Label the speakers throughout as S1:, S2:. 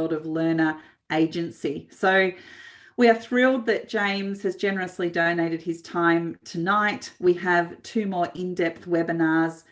S1: of learner agency. So we are thrilled that James has generously donated his time tonight. We have two more in-depth webinars,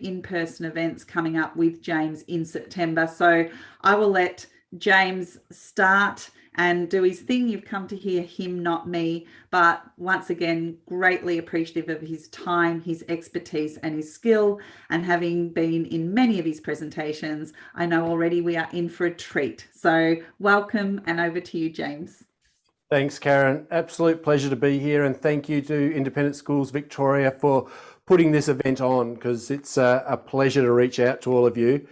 S1: in-person events coming up with James in September. So I will let James start and do his thing. You've come to hear him, not me. But once again, greatly appreciative of his time, his expertise and his skill. And having been in many of his presentations, I know already we are in for a treat. So welcome, and over to you, James.
S2: Thanks, Karen. Absolute pleasure to be here, and thank you to Independent Schools Victoria for putting this event on, because it's a pleasure to reach out to all of you.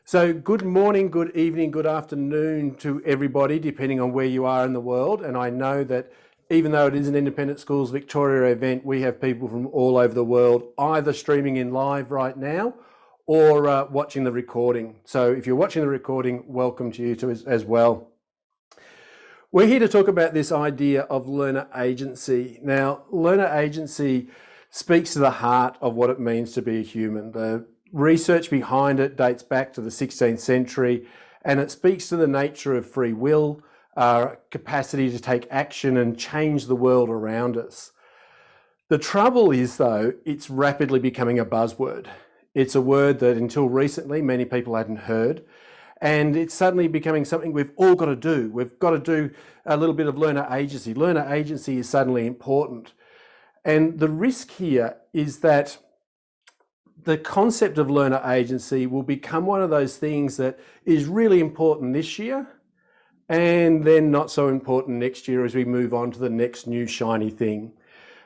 S2: So good morning, good evening, good afternoon to everybody, depending on where you are in the world. And I know that even though it is an Independent Schools Victoria event, we have people from all over the world either streaming in live right now or watching the recording. So if you're watching the recording, welcome to you as well. We're here to talk about this idea of learner agency. Now, learner agency speaks to the heart of what it means to be a human. The research behind it dates back to the 16th century, and it speaks to the nature of free will, our capacity to take action and change the world around us. The trouble is, though, it's rapidly becoming a buzzword. It's a word that until recently many people hadn't heard, and it's suddenly becoming something we've all got to do. We've got to do a little bit of learner agency. Learner agency is suddenly important. And the risk here is that the concept of learner agency will become one of those things that is really important this year and then not so important next year as we move on to the next new shiny thing.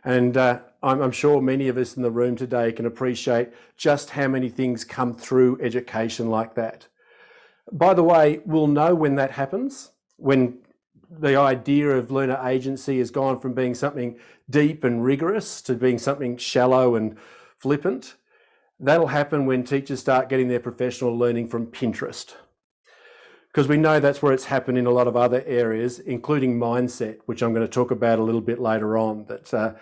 S2: And I'm sure many of us in the room today can appreciate just how many things come through education like that. By the way, we'll know when that happens, when the idea of learner agency has gone from being something deep and rigorous to being something shallow and flippant. That'll happen when teachers start getting their professional learning from Pinterest, because we know that's where it's happened in a lot of other areas, including mindset, which I'm going to talk about a little bit later on. That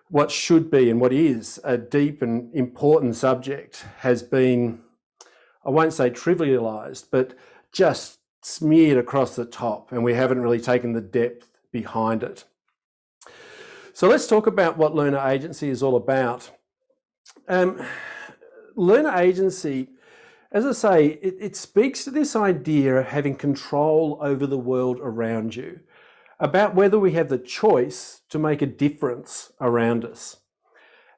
S2: what should be and what is a deep and important subject has been, I won't say trivialized, but just smeared across the top, and we haven't really taken the depth behind it. So let's talk about what learner agency is all about. Learner agency, as I say, it speaks to this idea of having control over the world around you, about whether we have the choice to make a difference around us.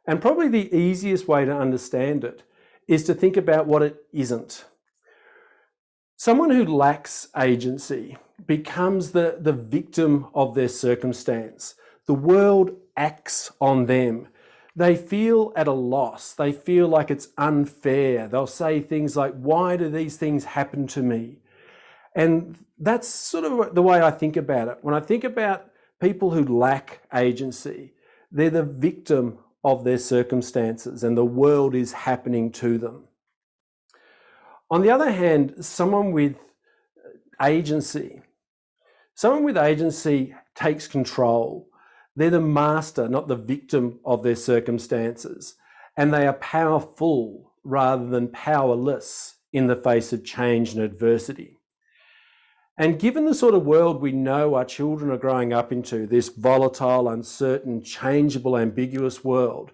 S2: And probably the easiest way to understand it is to think about what it isn't. Someone who lacks agency becomes the victim of their circumstance. The world acts on them. They feel at a loss. They feel like it's unfair. They'll say things like, why do these things happen to me? And that's sort of the way I think about it. When I think about people who lack agency, they're the victim of their circumstances and the world is happening to them. On the other hand, someone with agency takes control. They're the master, not the victim of their circumstances. And they are powerful rather than powerless in the face of change and adversity. And given the sort of world we know our children are growing up into, this volatile, uncertain, changeable, ambiguous world,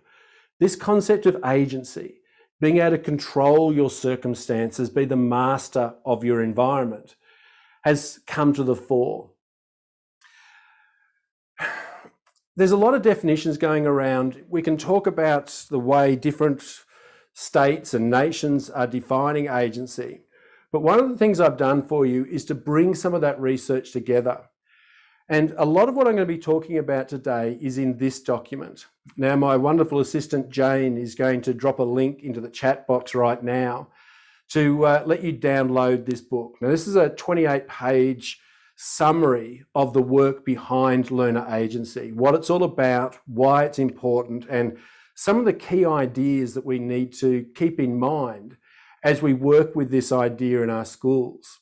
S2: this concept of agency, being able to control your circumstances, be the master of your environment, has come to the fore. There's a lot of definitions going around. We can talk about the way different states and nations are defining agency. But one of the things I've done for you is to bring some of that research together. And a lot of what I'm going to be talking about today is in this document. Now, my wonderful assistant, Jane, is going to drop a link into the chat box right now to let you download this book. Now, this is a 28-page summary of the work behind learner agency, what it's all about, why it's important, and some of the key ideas that we need to keep in mind as we work with this idea in our schools.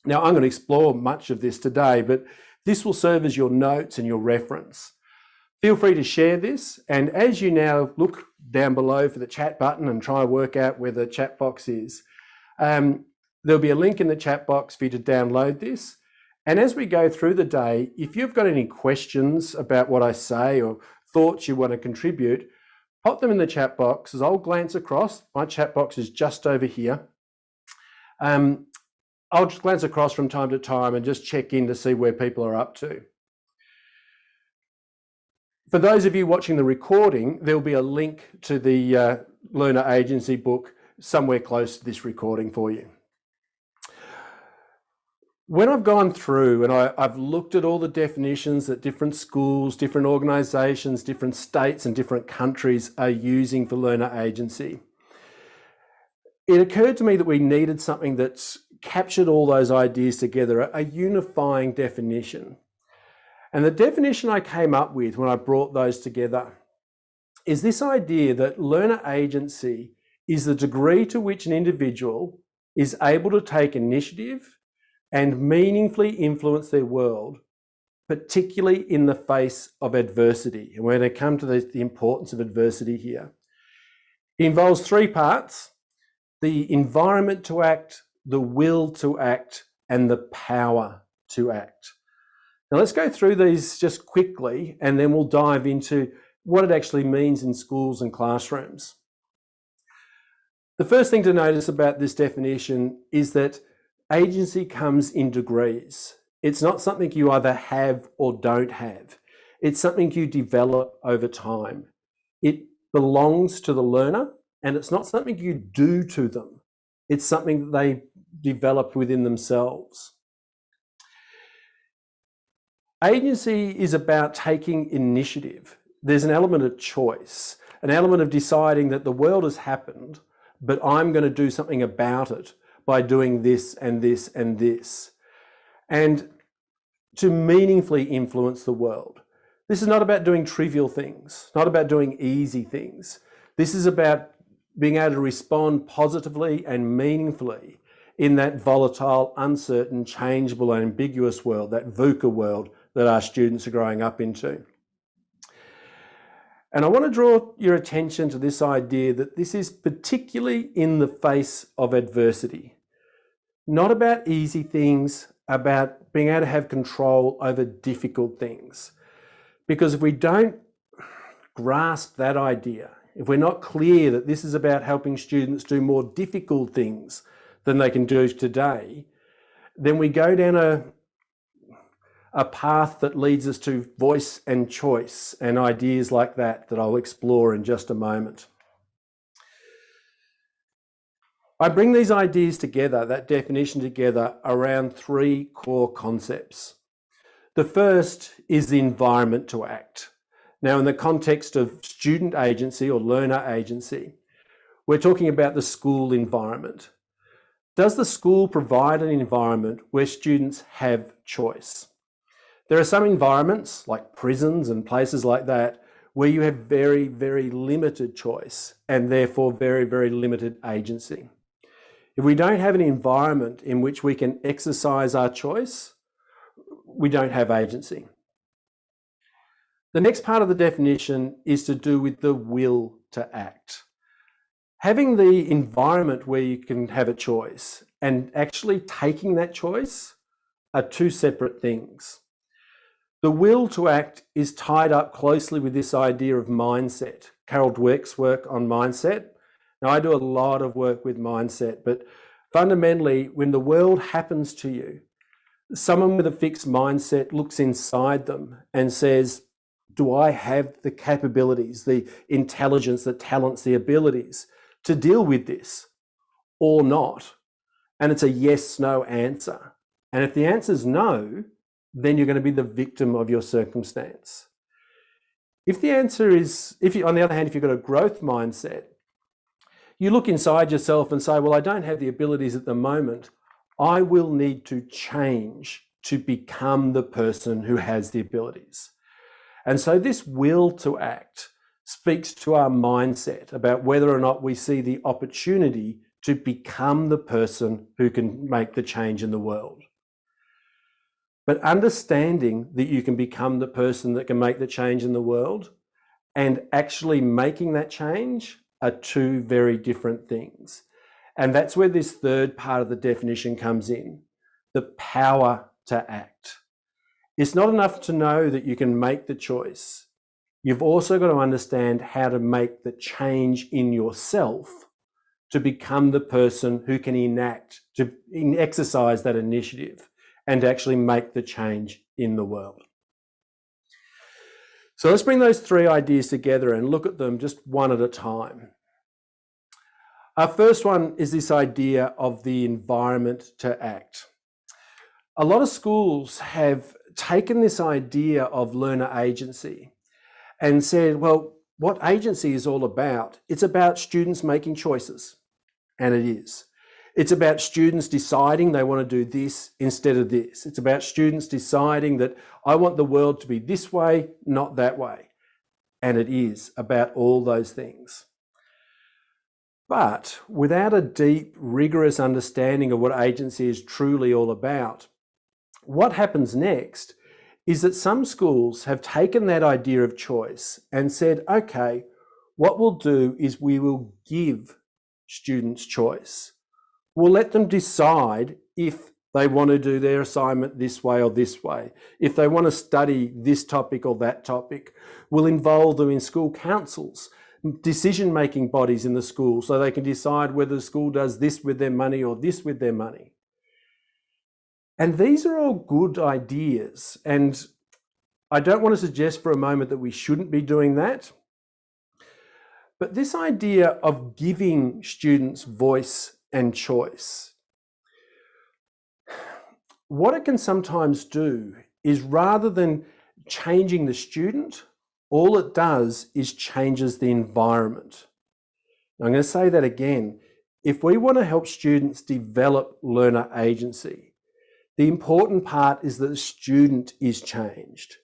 S2: Now, I'm going to explore much of this today, but this will serve as your notes and your reference. Feel free to share this, and as you now look down below for the chat button and try and work out where the chat box is, There'll be a link in the chat box for you to download this. And as we go through the day, if you've got any questions about what I say or thoughts you want to contribute, pop them in the chat box as I'll glance across. My chat box is just over here. I'll just glance across from time to time and just check in to see where people are up to. For those of you watching the recording, there'll be a link to the Learner Agency book somewhere close to this recording for you. When I've gone through and I've looked at all the definitions that different schools, different organisations, different states and different countries are using for learner agency, it occurred to me that we needed something that's captured all those ideas together, a unifying definition. And the definition I came up with when I brought those together is this idea that learner agency is the degree to which an individual is able to take initiative and meaningfully influence their world, particularly in the face of adversity. And we're going to come to the importance of adversity here. It involves three parts: the environment to act, the will to act, and the power to act. Now let's go through these just quickly, and then we'll dive into what it actually means in schools and classrooms. The first thing to notice about this definition is that agency comes in degrees. It's not something you either have or don't have. It's something you develop over time. It belongs to the learner, and it's not something you do to them. It's something that they develop within themselves. Agency is about taking initiative. There's an element of choice, an element of deciding that the world has happened, but I'm going to do something about it by doing this and this and this, and to meaningfully influence the world. This is not about doing trivial things, not about doing easy things. This is about being able to respond positively and meaningfully in that volatile, uncertain, changeable and ambiguous world, that VUCA world that our students are growing up into. And I want to draw your attention to this idea that this is particularly in the face of adversity. Not about easy things, about being able to have control over difficult things. Because if we don't grasp that idea, if we're not clear that this is about helping students do more difficult things than they can do today, then we go down a path that leads us to voice and choice and ideas like that I'll explore in just a moment. I bring these ideas together, that definition together, around three core concepts. The first is the environment to act. Now, in the context of student agency or learner agency, we're talking about the school environment. Does the school provide an environment where students have choice? There are some environments, like prisons and places like that, where you have very, very limited choice and therefore very, very limited agency. If we don't have an environment in which we can exercise our choice, we don't have agency. The next part of the definition is to do with the will to act. Having the environment where you can have a choice and actually taking that choice are two separate things. The will to act is tied up closely with this idea of mindset. Carol Dweck's work on mindset. Now, I do a lot of work with mindset, but fundamentally, when the world happens to you, someone with a fixed mindset looks inside them and says, do I have the capabilities, the intelligence, the talents, the abilities to deal with this or not? And it's a yes/no answer. And if the answer is no, then you're going to be the victim of your circumstance. If the answer is, on the other hand, if you've got a growth mindset, you look inside yourself and say, well, I don't have the abilities at the moment. I will need to change to become the person who has the abilities. And so this will to act speaks to our mindset about whether or not we see the opportunity to become the person who can make the change in the world. But understanding that you can become the person that can make the change in the world and actually making that change are two very different things. And that's where this third part of the definition comes in, the power to act. It's not enough to know that you can make the choice. You've also got to understand how to make the change in yourself to become the person who can exercise that initiative and actually make the change in the world. So let's bring those three ideas together and look at them just one at a time. Our first one is this idea of the environment to act. A lot of schools have taken this idea of learner agency and said, well, what agency is all about? It's about students making choices, and it is. It's about students deciding they want to do this instead of this. It's about students deciding that I want the world to be this way, not that way. And it is about all those things. But without a deep, rigorous understanding of what agency is truly all about, what happens next is that some schools have taken that idea of choice and said, okay, what we'll do is we will give students choice. We'll let them decide if they want to do their assignment this way or this way, if they want to study this topic or that topic. We'll involve them in school councils, decision-making bodies in the school, so they can decide whether the school does this with their money or this with their money. And these are all good ideas. And I don't want to suggest for a moment that we shouldn't be doing that. But this idea of giving students voice and choice, what it can sometimes do is, rather than changing the student, all it does is changes the environment. I'm going to say that again. If we want to help students develop learner agency, the important part is that the student is changed.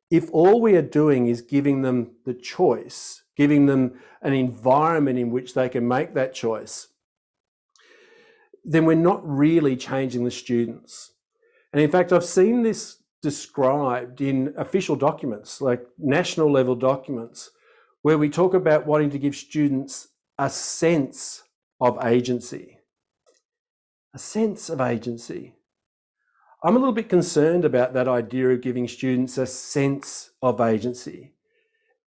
S2: If all we are doing is giving them the choice, giving them an environment in which they can make that choice, then we're not really changing the students. And in fact, I've seen this described in official documents, like national level documents, where we talk about wanting to give students a sense of agency. A sense of agency. I'm a little bit concerned about that idea of giving students a sense of agency.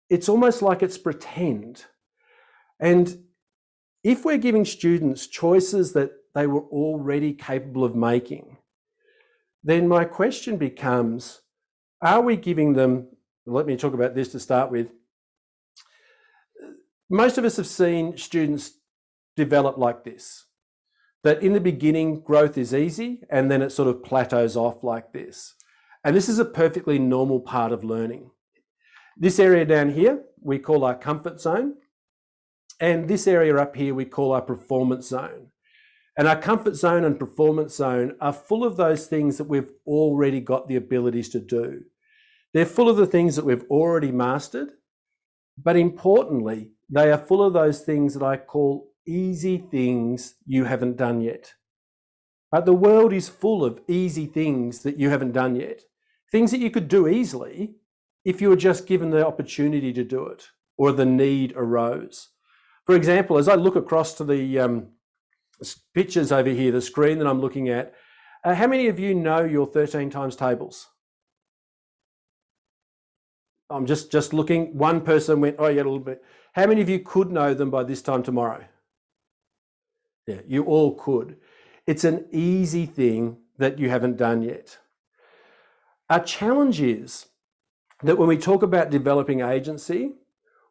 S2: It's almost like it's pretend. And if we're giving students choices that they were already capable of making, then my question becomes, are we giving them, let me talk about this to start with. Most of us have seen students develop like this, that in the beginning, growth is easy, and then it sort of plateaus off like this. And this is a perfectly normal part of learning. This area down here, we call our comfort zone. And this area up here, we call our performance zone. And our comfort zone and performance zone are full of those things that we've already got the abilities to do. They're full of the things that we've already mastered, but importantly, they are full of those things that I call easy things you haven't done yet. But the world is full of easy things that you haven't done yet. Things that you could do easily if you were just given the opportunity to do it or the need arose. For example, as I look across to the pictures over here, the screen that I'm looking at, how many of you know your 13 times tables? I'm just looking. One person went, oh yeah, a little bit. How many of you could know them by this time tomorrow? Yeah, you all could. It's an easy thing that you haven't done yet. Our challenge is that when we talk about developing agency,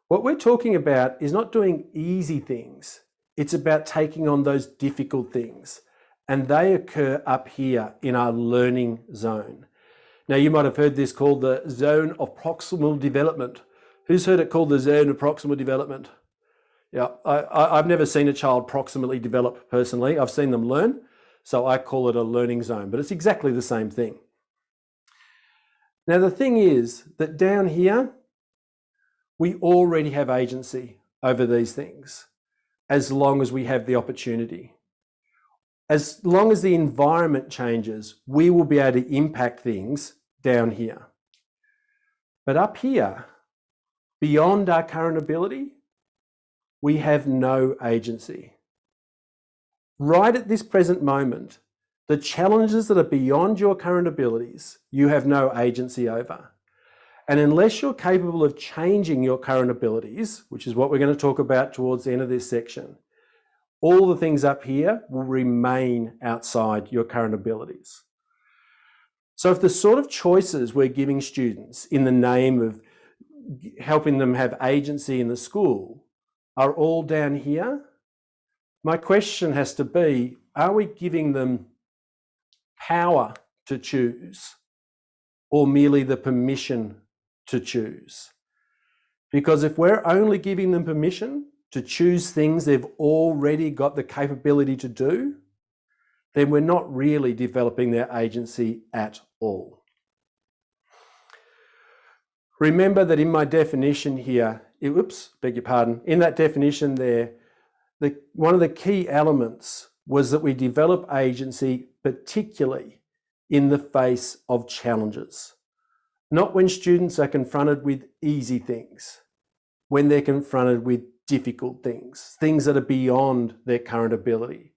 S2: what we're talking about is not doing easy things. It's about taking on those difficult things. And they occur up here in our learning zone. Now, you might have heard this called the zone of proximal development. Who's heard it called the zone of proximal development? Yeah, I've never seen a child proximally develop personally. I've seen them learn, so I call it a learning zone, but it's exactly the same thing. Now, the thing is that down here, we already have agency over these things, as long as we have the opportunity. As long as the environment changes, we will be able to impact things down here. But up here, beyond our current ability, we have no agency. Right at this present moment, the challenges that are beyond your current abilities, you have no agency over. And unless you're capable of changing your current abilities, which is what we're going to talk about towards the end of this section, all the things up here will remain outside your current abilities. So if the sort of choices we're giving students in the name of helping them have agency in the school are all down here, my question has to be, are we giving them power to choose or merely the permission to choose? Because if we're only giving them permission to choose things they've already got the capability to do, then we're not really developing their agency at all. Remember that in my definition here, in that definition there, one of the key elements was that we develop agency particularly in the face of challenges. Not when students are confronted with easy things, when they're confronted with difficult things, things that are beyond their current ability.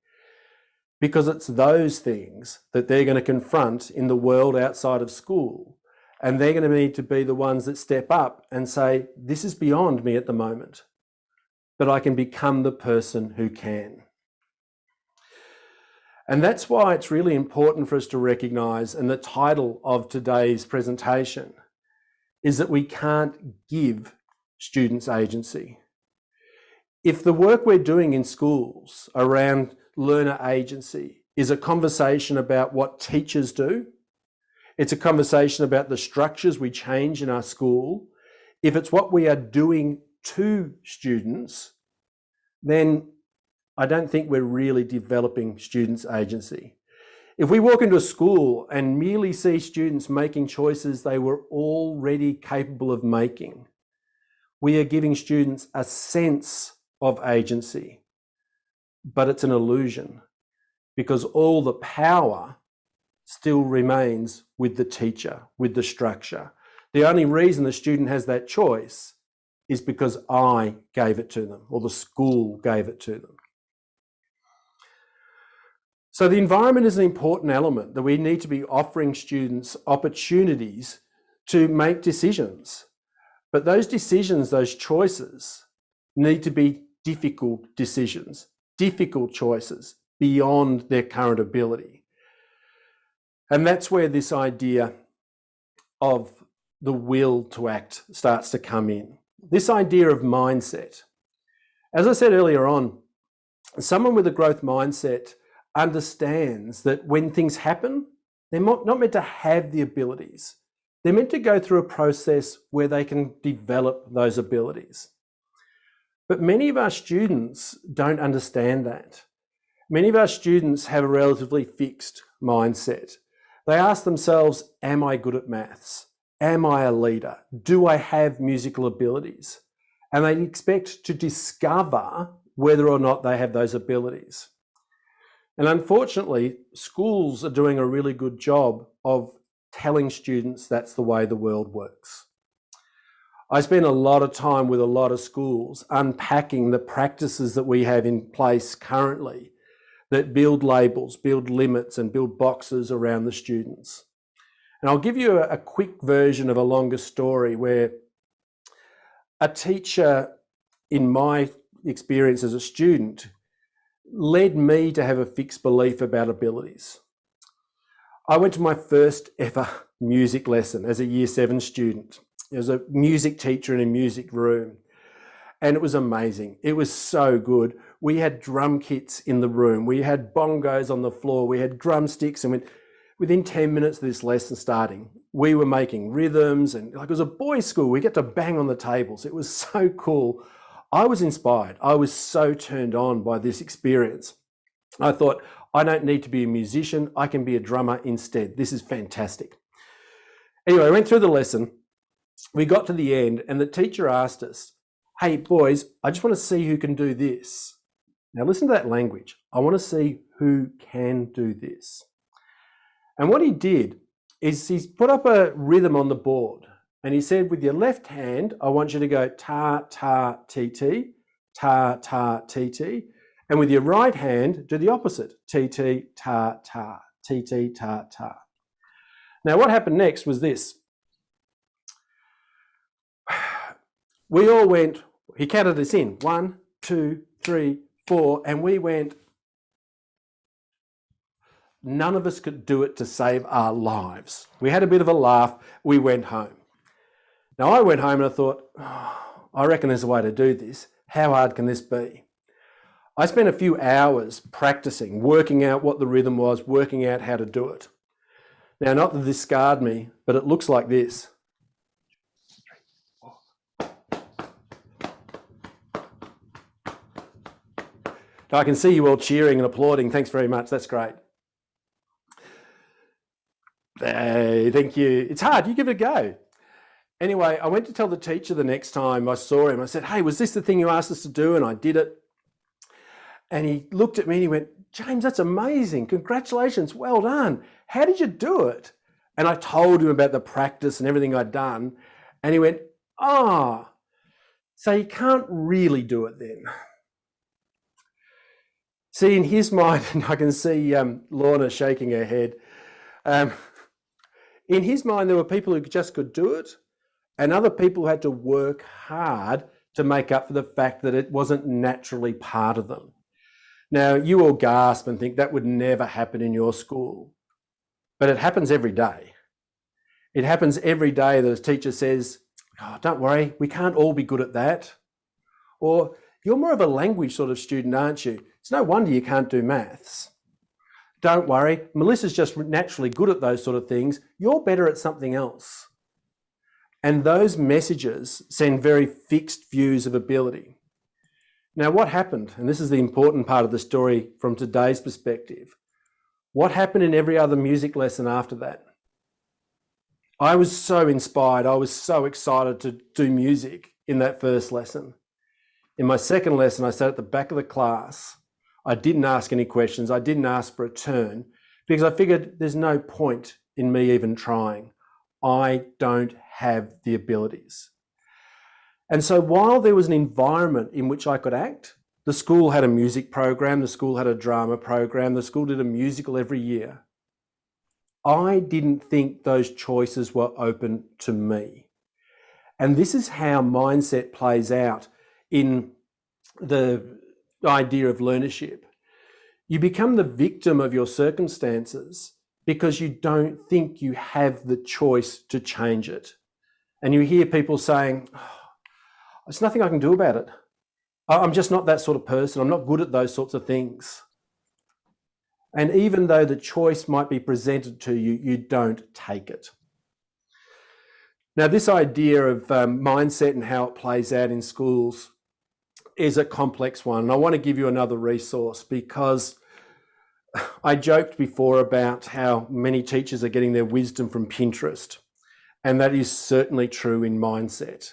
S2: Because it's those things that they're going to confront in the world outside of school. And they're going to need to be the ones that step up and say, this is beyond me at the moment, but I can become the person who can. And that's why it's really important for us to recognise, and the title of today's presentation is that we can't give students agency. If the work we're doing in schools around learner agency is a conversation about what teachers do, it's a conversation about the structures we change in our school, if it's what we are doing to students, then I don't think we're really developing students' agency. If we walk into a school and merely see students making choices they were already capable of making, we are giving students a sense of agency, but it's an illusion because all the power still remains with the teacher, with the structure. The only reason the student has that choice is because I gave it to them or the school gave it to them. So the environment is an important element that we need to be offering students opportunities to make decisions. But those decisions, those choices, need to be difficult decisions, difficult choices beyond their current ability. And that's where this idea of the will to act starts to come in. This idea of mindset. As I said earlier on, someone with a growth mindset understands that when things happen, they're not meant to have the abilities. They're meant to go through a process where they can develop those abilities. But many of our students don't understand that. Many of our students have a relatively fixed mindset. They ask themselves, am I good at maths? Am I a leader? Do I have musical abilities? And they expect to discover whether or not they have those abilities. And unfortunately, schools are doing a really good job of telling students that's the way the world works. I spend a lot of time with a lot of schools unpacking the practices that we have in place currently that build labels, build limits, and build boxes around the students. And I'll give you a quick version of a longer story where a teacher, in my experience as a student, led me to have a fixed belief about abilities. I went to my first ever music lesson as a Year 7 student. There was a music teacher in a music room, and it was amazing. It was so good. We had drum kits in the room. We had bongos on the floor. We had drumsticks, and within 10 minutes of this lesson starting, we were making rhythms, and like it was a boys' school. We get to bang on the tables. It was so cool. I was inspired. I was so turned on by this experience. I thought, I don't need to be a musician. I can be a drummer instead. This is fantastic. Anyway, I went through the lesson. We got to the end, and the teacher asked us, hey, boys, I just want to see who can do this. Now, listen to that language. I want to see who can do this. And what he did is he's put up a rhythm on the board. And he said, with your left hand, I want you to go ta, ta, ti, ti, ta, ta, ti, ti. And with your right hand, do the opposite. T-T, ta, ta, T-T, ta, ta. Now, what happened next was this. We all went, he counted us in, 1, 2, 3, 4, and we went, none of us could do it to save our lives. We had a bit of a laugh, we went home. Now, I went home and I thought, oh, I reckon there's a way to do this. How hard can this be? I spent a few hours practicing, working out what the rhythm was, working out how to do it. Now, not that this scarred me, but it looks like this. I can see you all cheering and applauding. Thanks very much. That's great. Hey, thank you. It's hard. You give it a go. Anyway, I went to tell the teacher the next time I saw him. I said, hey, was this the thing you asked us to do? And I did it. And he looked at me and he went, James, that's amazing. Congratulations. Well done. How did you do it? And I told him about the practice and everything I'd done. And he went, oh, so you can't really do it then. See, in his mind, and I can see Lorna shaking her head. In his mind, there were people who just could do it, and other people who had to work hard to make up for the fact that it wasn't naturally part of them. Now, you all gasp and think that would never happen in your school, but it happens every day. It happens every day that a teacher says, oh, don't worry, we can't all be good at that. Or, you're more of a language sort of student, aren't you? It's no wonder you can't do maths. Don't worry, Melissa's just naturally good at those sort of things. You're better at something else. And those messages send very fixed views of ability. Now, what happened, and this is the important part of the story from today's perspective, what happened in every other music lesson after that? I was so inspired. I was so excited to do music in that first lesson. In my second lesson, I sat at the back of the class. I didn't ask any questions. I didn't ask for a turn because I figured there's no point in me even trying. I don't have the abilities. And so while there was an environment in which I could act, the school had a music program, the school had a drama program, the school did a musical every year. I didn't think those choices were open to me. And this is how mindset plays out in the idea of learnership. You become the victim of your circumstances because you don't think you have the choice to change it. And you hear people saying, oh, there's nothing I can do about it. I'm just not that sort of person. I'm not good at those sorts of things. And even though the choice might be presented to you, you don't take it. Now, this idea of mindset and how it plays out in schools is a complex one. And I want to give you another resource because I joked before about how many teachers are getting their wisdom from Pinterest. And that is certainly true in mindset.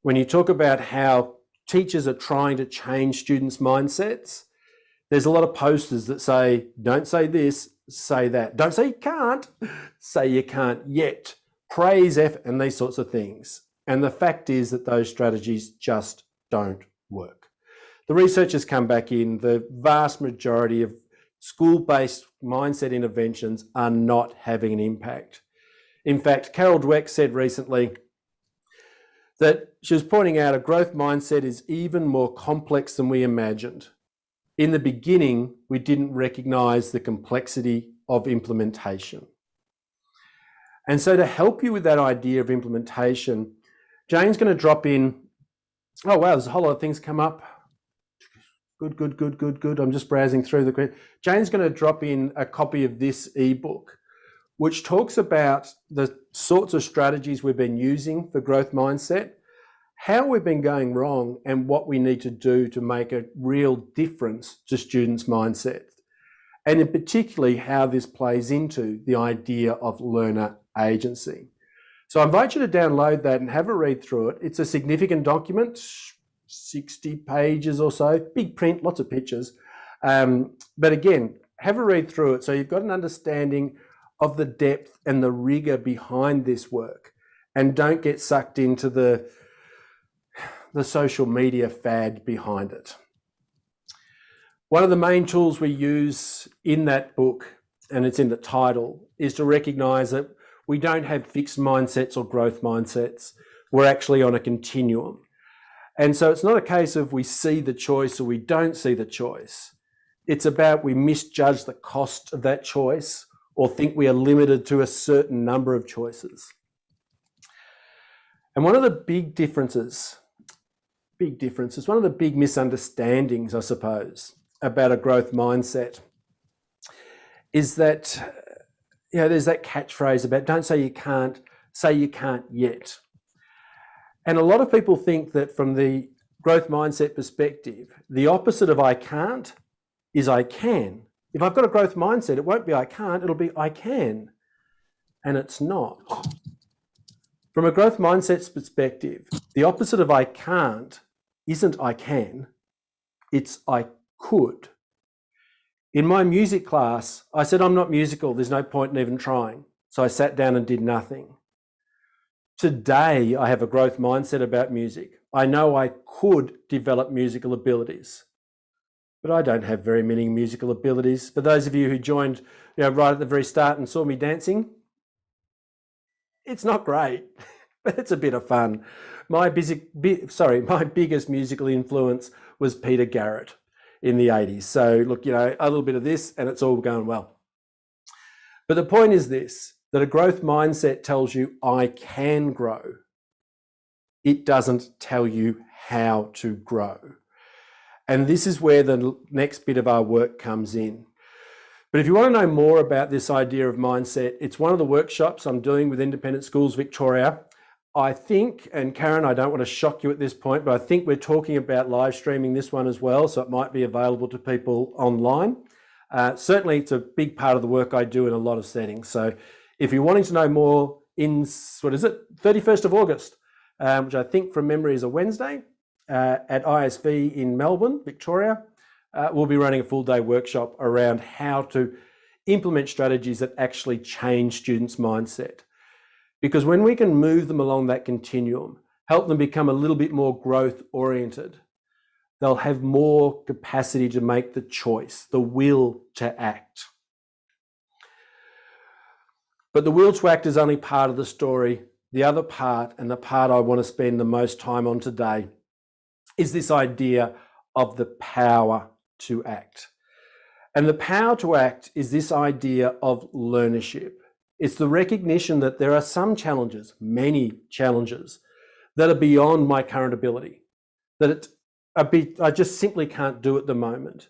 S2: When you talk about how teachers are trying to change students' mindsets, there's a lot of posters that say, don't say this, say that. Don't say you can't, say you can't yet. Praise effort and these sorts of things. And the fact is that those strategies just don't work. The research has come back in. The vast majority of school-based mindset interventions are not having an impact. In fact, Carol Dweck said recently that she was pointing out a growth mindset is even more complex than we imagined. In the beginning, we didn't recognize the complexity of implementation. And so to help you with that idea of implementation, Jane's going to drop in, oh wow, there's a whole lot of things come up. Good. I'm just browsing through the... Jane's going to drop in a copy of this ebook, which talks about the sorts of strategies we've been using for growth mindset, how we've been going wrong, and what we need to do to make a real difference to students' mindsets. And in particularly how this plays into the idea of learner agency. So I invite you to download that and have a read through it. It's a significant document, 60 pages or so, big print, lots of pictures. But again, have a read through it so you've got an understanding of the depth and the rigor behind this work, and don't get sucked into the social media fad behind it. One of the main tools we use in that book, and it's in the title, is to recognize that we don't have fixed mindsets or growth mindsets. We're actually on a continuum. And so it's not a case of we see the choice or we don't see the choice. It's about we misjudge the cost of that choice or think we are limited to a certain number of choices. And one of the big differences, one of the big misunderstandings, I suppose, about a growth mindset is that, there's that catchphrase about don't say you can't, say you can't yet. And a lot of people think that from the growth mindset perspective, the opposite of I can't is I can. If I've got a growth mindset, it won't be I can't, it'll be I can. And it's not. From a growth mindset's perspective, the opposite of I can't isn't I can, it's I could. In my music class, I said, I'm not musical, there's no point in even trying. So I sat down and did nothing. Today, I have a growth mindset about music. I know I could develop musical abilities, but I don't have very many musical abilities. For those of you who joined right at the very start and saw me dancing, it's not great, but it's a bit of fun. My biggest musical influence was Peter Garrett in the 80s. So look, a little bit of this and it's all going well. But the point is this, that a growth mindset tells you I can grow. It doesn't tell you how to grow. And this is where the next bit of our work comes in. But if you want to know more about this idea of mindset, it's one of the workshops I'm doing with Independent Schools Victoria. I think, and Karen, I don't want to shock you at this point, but I think we're talking about live streaming this one as well, so it might be available to people online. Certainly, it's a big part of the work I do in a lot of settings. So if you're wanting to know more, 31st of August, which I think from memory is a Wednesday, at ISV in Melbourne, Victoria, we'll be running a full day workshop around how to implement strategies that actually change students' mindset. Because when we can move them along that continuum, help them become a little bit more growth oriented, they'll have more capacity to make the choice, the will to act. But the will to act is only part of the story. The other part, and the part I want to spend the most time on today, is this idea of the power to act. And the power to act is this idea of learnership. It's the recognition that there are some challenges, many challenges, that are beyond my current ability, that I just simply can't do at the moment.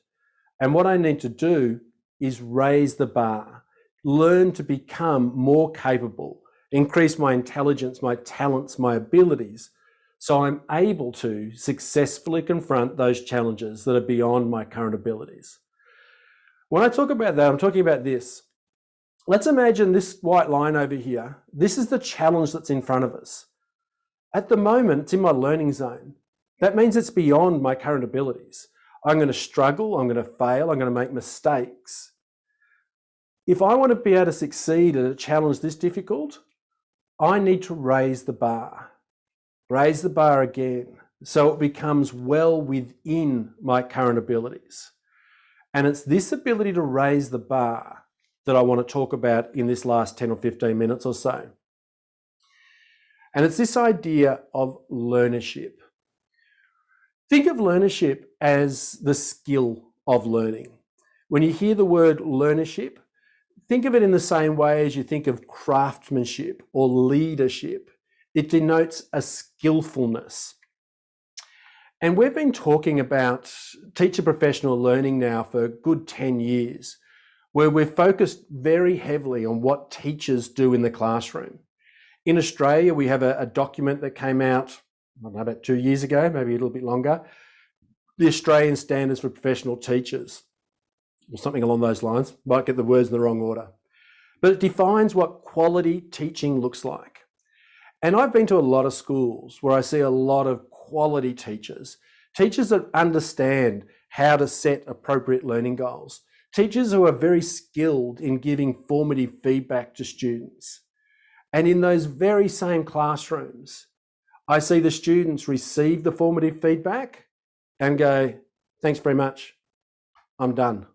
S2: And what I need to do is raise the bar, learn to become more capable, increase my intelligence, my talents, my abilities, so I'm able to successfully confront those challenges that are beyond my current abilities. When I talk about that, I'm talking about this. Let's imagine this white line over here. This is the challenge that's in front of us. At the moment, it's in my learning zone. That means it's beyond my current abilities. I'm going to struggle, I'm going to fail, I'm going to make mistakes. If I want to be able to succeed at a challenge this difficult, I need to raise the bar again, so it becomes well within my current abilities. And it's this ability to raise the bar that I want to talk about in this last 10 or 15 minutes or so. And it's this idea of learnership. Think of learnership as the skill of learning. When you hear the word learnership, think of it in the same way as you think of craftsmanship or leadership. It denotes a skillfulness. And we've been talking about teacher professional learning now for a good 10 years, where we've focused very heavily on what teachers do in the classroom. In Australia, we have a document that came out, I don't know, about 2 years ago, maybe a little bit longer, the Australian Standards for Professional Teachers, or something along those lines. Might get the words in the wrong order. But it defines what quality teaching looks like. And I've been to a lot of schools where I see a lot of quality teachers that understand how to set appropriate learning goals, teachers who are very skilled in giving formative feedback to students. And in those very same classrooms, I see the students receive the formative feedback and go, thanks very much. I'm done.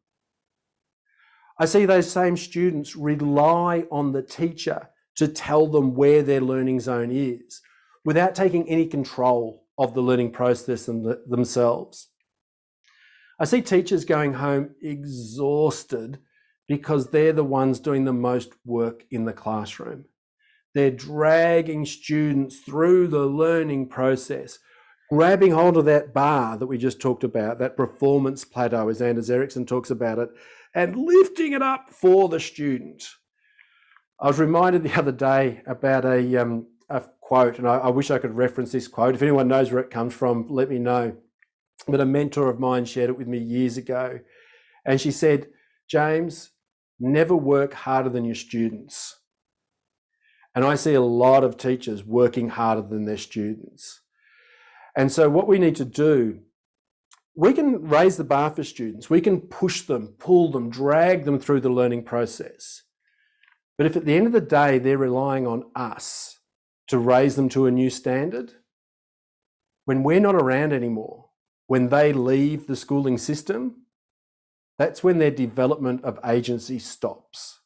S2: I see those same students rely on the teacher to tell them where their learning zone is without taking any control of the learning process themselves. I see teachers going home exhausted because they're the ones doing the most work in the classroom. They're dragging students through the learning process, grabbing hold of that bar that we just talked about, that performance plateau, as Anders Ericsson talks about it, and lifting it up for the student. I was reminded the other day about a quote, and I wish I could reference this quote. If anyone knows where it comes from, let me know. But a mentor of mine shared it with me years ago. And she said, James, never work harder than your students. And I see a lot of teachers working harder than their students. And so what we need to do, we can raise the bar for students. We can push them, pull them, drag them through the learning process. But if at the end of the day, they're relying on us to raise them to a new standard, when we're not around anymore, when they leave the schooling system, that's when their development of agency stops.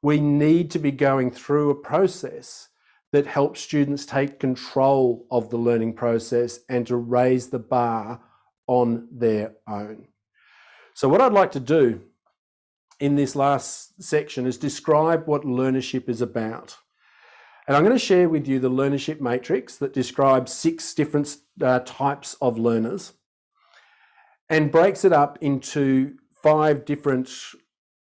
S2: We need to be going through a process that helps students take control of the learning process and to raise the bar on their own. So what I'd like to do in this last section is describe what learnership is about. And I'm going to share with you the learnership matrix that describes 6 different types of learners and breaks it up into 5 different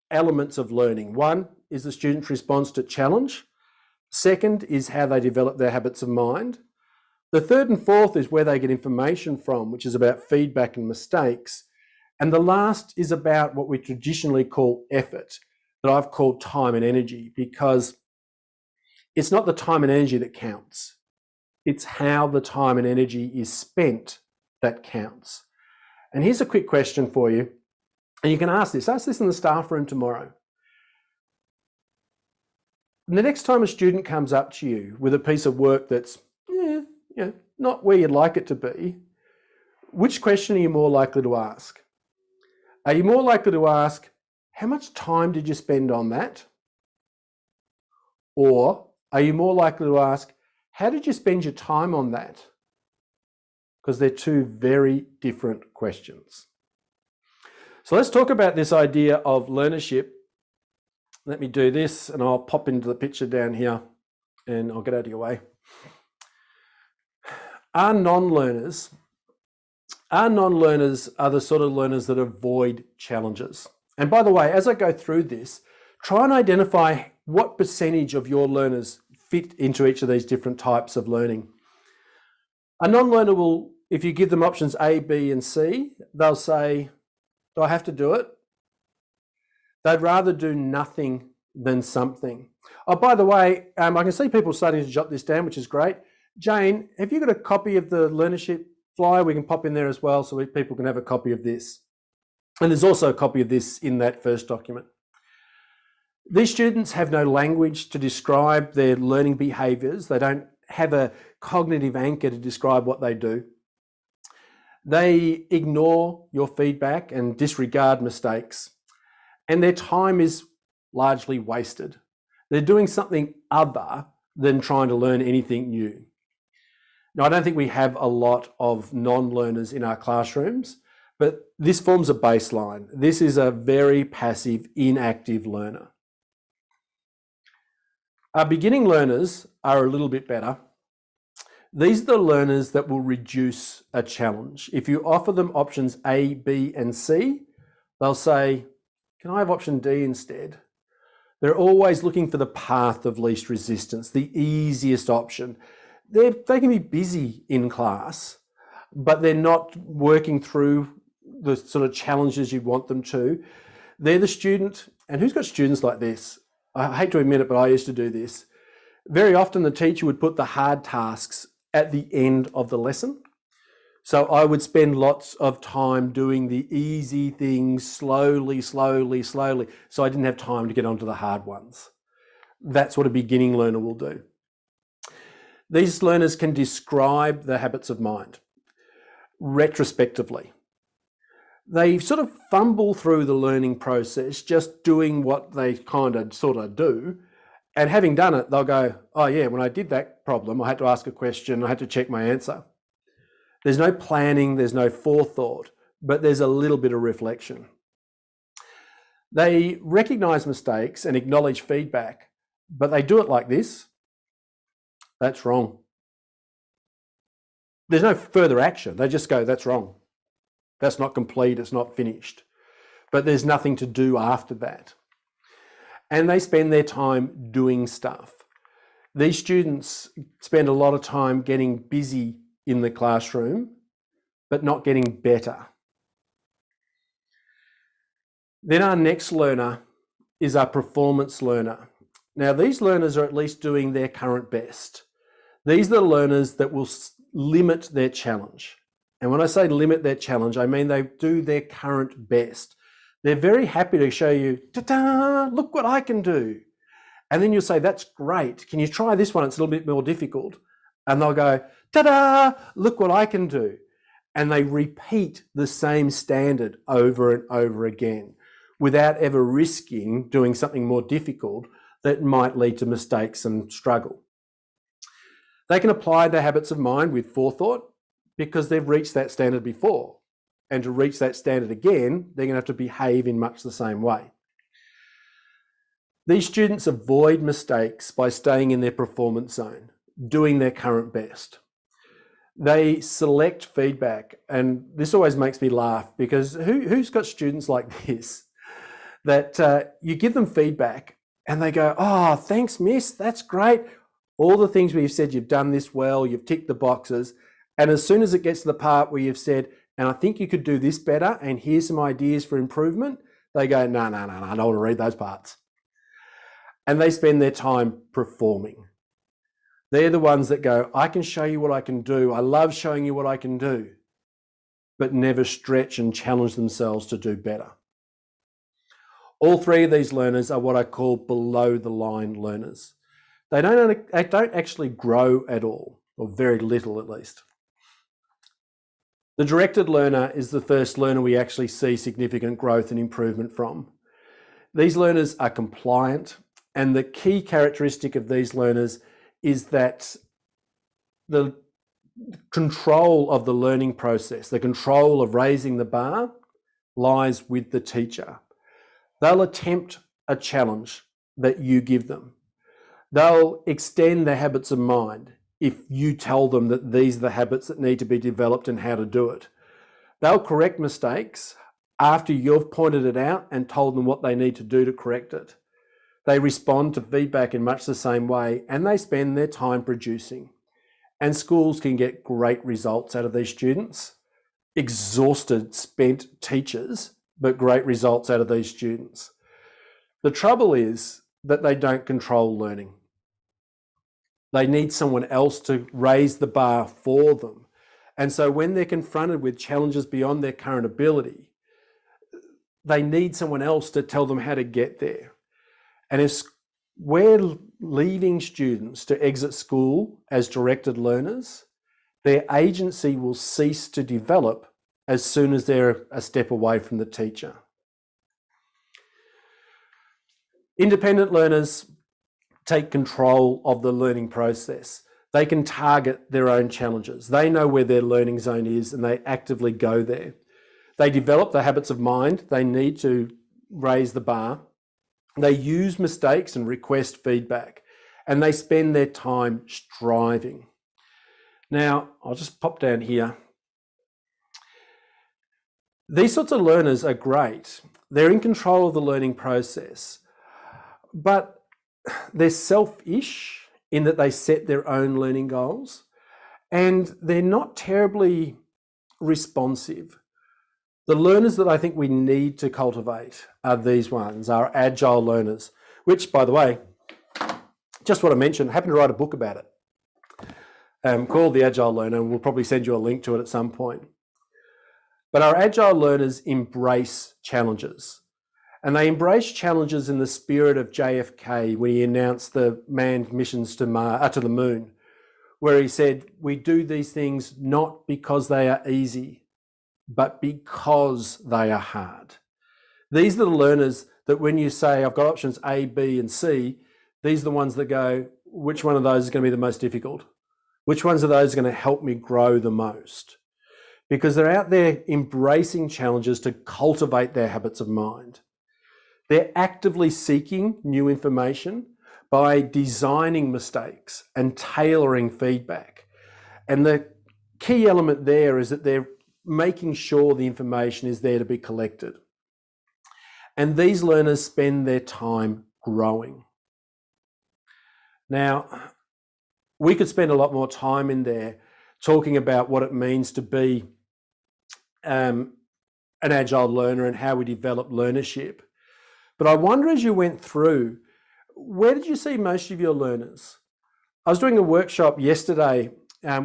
S2: elements of learning. 1 is the student's response to challenge. 2nd is how they develop their habits of mind. The 3rd and 4th is where they get information from, which is about feedback and mistakes. And the last is about what we traditionally call effort, that I've called time and energy, because it's not the time and energy that counts. It's how the time and energy is spent that counts. And here's a quick question for you. And you can ask this in the staff room tomorrow. The next time a student comes up to you with a piece of work that's not where you'd like it to be, which question are you more likely to ask? Are you more likely to ask, how much time did you spend on that? Or are you more likely to ask, how did you spend your time on that? Because they're 2 very different questions. So let's talk about this idea of learnership. Let me do this and I'll pop into the picture down here and I'll get out of your way. Our non-learners are the sort of learners that avoid challenges. And by the way, as I go through this, try and identify what percentage of your learners fit into each of these different types of learning. A non-learner will, if you give them options A, B, and C, they'll say, do I have to do it? They'd rather do nothing than something. Oh, by the way, I can see people starting to jot this down, which is great. Jane, have you got a copy of the learnership flyer? We can pop in there as well so people can have a copy of this. And there's also a copy of this in that first document. These students have no language to describe their learning behaviours. They don't have a cognitive anchor to describe what they do. They ignore your feedback and disregard mistakes. And their time is largely wasted. They're doing something other than trying to learn anything new. Now, I don't think we have a lot of non-learners in our classrooms, but this forms a baseline. This is a very passive, inactive learner. Our beginning learners are a little bit better. These are the learners that will reduce a challenge. If you offer them options A, B, and C, they'll say, can I have option D instead? They're always looking for the path of least resistance, the easiest option. They can be busy in class, but they're not working through the sort of challenges you want them to. They're the student, and who's got students like this? I hate to admit it, but I used to do this. Very often the teacher would put the hard tasks at the end of the lesson. So I would spend lots of time doing the easy things slowly. So I didn't have time to get onto the hard ones. That's what a beginning learner will do. These learners can describe the habits of mind retrospectively. they sort of fumble through the learning process, just doing what they kind of sort of do. And having done it, they'll go, oh yeah, when I did that problem, I had to ask a question, I had to check my answer. There's no planning, there's no forethought, but there's a little bit of reflection. They recognize mistakes and acknowledge feedback, but they do it like this. That's wrong. There's no further action. They just go, that's wrong. That's not complete, it's not finished. But there's nothing to do after that. And they spend their time doing stuff. These students spend a lot of time getting busy in the classroom, but not getting better. Then our next learner is our performance learner. Now, these learners are at least doing their current best. These are the learners that will limit their challenge. And when I say limit their challenge, I mean they do their current best. They're very happy to show you, ta-da, look what I can do. And then you'll say, that's great. Can you try this one? It's a little bit more difficult. And they'll go, ta-da, look what I can do. And they repeat the same standard over and over again without ever risking doing something more difficult that might lead to mistakes and struggle. They can apply their habits of mind with forethought because they've reached that standard before. And to reach that standard again, they're going to have to behave in much the same way. These students avoid mistakes by staying in their performance zone, doing their current best. They select feedback, and this always makes me laugh because who's got students like this? That you give them feedback and they go, oh, thanks, miss, that's great. All the things where you've said you've done this well, you've ticked the boxes. And as soon as it gets to the part where you've said, and I think you could do this better, and here's some ideas for improvement, they go, no, I don't want to read those parts. And they spend their time performing. They're the ones that go, I can show you what I can do. I love showing you what I can do, but never stretch and challenge themselves to do better. All three of these learners are what I call below the line learners. They don't actually grow at all, or very little at least. The directed learner is the first learner we actually see significant growth and improvement from. These learners are compliant, and the key characteristic of these learners is that the control of the learning process, the control of raising the bar, lies with the teacher. They'll attempt a challenge that you give them. They'll extend their habits of mind if you tell them that these are the habits that need to be developed and how to do it. They'll correct mistakes after you've pointed it out and told them what they need to do to correct it. They respond to feedback in much the same way, and they spend their time producing. And schools can get great results out of these students. Exhausted, spent teachers, but great results out of these students. The trouble is that they don't control learning. They need someone else to raise the bar for them. And so when they're confronted with challenges beyond their current ability, they need someone else to tell them how to get there. And if we're leaving students to exit school as directed learners, their agency will cease to develop as soon as they're a step away from the teacher. Independent learners take control of the learning process. They can target their own challenges. They know where their learning zone is and they actively go there. They develop the habits of mind. They need to raise the bar. They use mistakes and request feedback, and they spend their time striving. Now, I'll just pop down here. These sorts of learners are great. They're in control of the learning process, but they're selfish in that they set their own learning goals, and they're not terribly responsive. The learners that I think we need to cultivate are these ones, are agile learners, which, by the way, just what I mentioned, I happen to write a book about it called The Agile Learner, and we'll probably send you a link to it at some point. But our agile learners embrace challenges. And they embrace challenges in the spirit of JFK when he announced the manned missions to the moon, where he said, we do these things not because they are easy, but because they are hard. These are the learners that when you say, I've got options A, B, and C, these are the ones that go, which one of those is going to be the most difficult? Which ones of those are going to help me grow the most? Because they're out there embracing challenges to cultivate their habits of mind. They're actively seeking new information by designing mistakes and tailoring feedback. And the key element there is that they're making sure the information is there to be collected. And these learners spend their time growing. Now, we could spend a lot more time in there talking about what it means to be an agile learner and how we develop learnership. But I wonder, as you went through, where did you see most of your learners? I was doing a workshop yesterday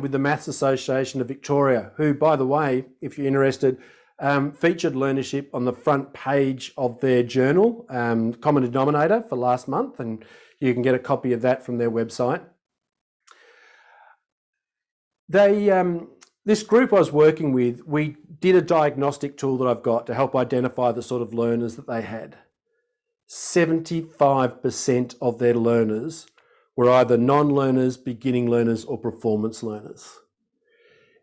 S2: with the Maths Association of Victoria, who, by the way, if you're interested, featured learnership on the front page of their journal, Common Denominator, for last month, and you can get a copy of that from their website. This group I was working with, we did a diagnostic tool that I've got to help identify the sort of learners that they had. 75% of their learners were either non-learners, beginning learners, or performance learners.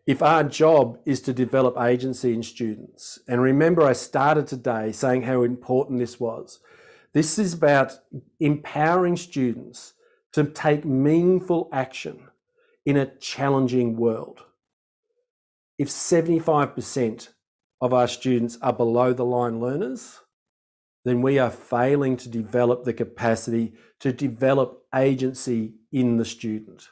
S2: If our job is to develop agency in students, and remember I started today saying how important this was, this is about empowering students to take meaningful action in a challenging world. If 75% of our students are below the line learners, then we are failing to develop the capacity to develop agency in the student.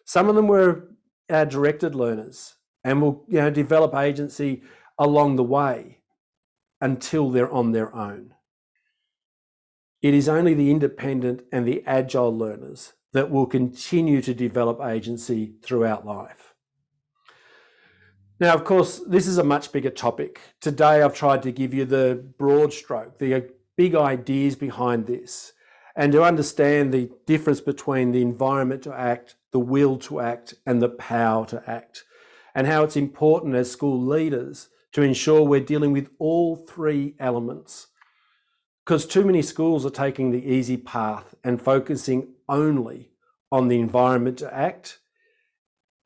S2: Some of them were directed learners and will develop agency along the way until they're on their own. It is only the independent and the agile learners that will continue to develop agency throughout life. Now, of course, this is a much bigger topic. Today, I've tried to give you the broad stroke, the big ideas behind this, and to understand the difference between the environment to act, the will to act, and the power to act, and how it's important as school leaders to ensure we're dealing with all three elements. Because too many schools are taking the easy path and focusing only on the environment to act.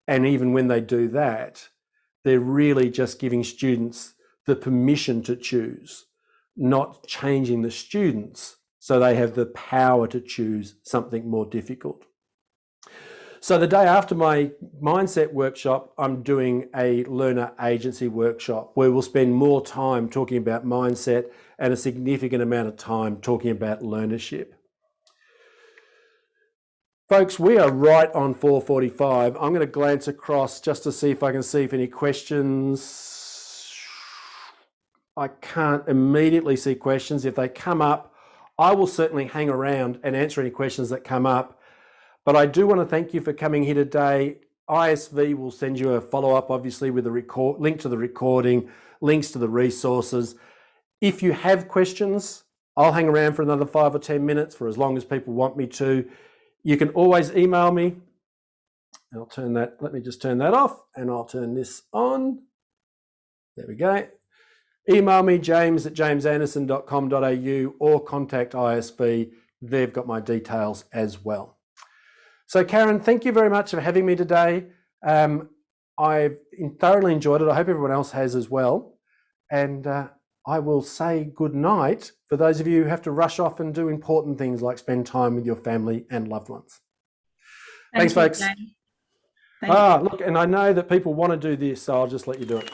S2: And even when they do that, they're really just giving students the permission to choose, not changing the students so they have the power to choose something more difficult. So the day after my mindset workshop, I'm doing a learner agency workshop where we'll spend more time talking about mindset and a significant amount of time talking about learnership. Folks, we are right on 4:45. I'm going to glance across just to see if I can see if any questions. I can't immediately see questions. If they come up, I will certainly hang around and answer any questions that come up. But I do want to thank you for coming here today. ISV will send you a follow-up, obviously, with a link to the recording, links to the resources. If you have questions, I'll hang around for another 5 or 10 minutes for as long as people want me to. You can always email me. I'll turn that, let me just turn that off and I'll turn this on. There we go. Email me, james@jamesanderson.com.au, or contact ISV. They've got my details as well. So Karen, thank you very much for having me today. I've thoroughly enjoyed it. I hope everyone else has as well. And I will say good night for those of you who have to rush off and do important things like spend time with your family and loved ones. Thanks, folks. Look, and I know that people want to do this, so I'll just let you do it.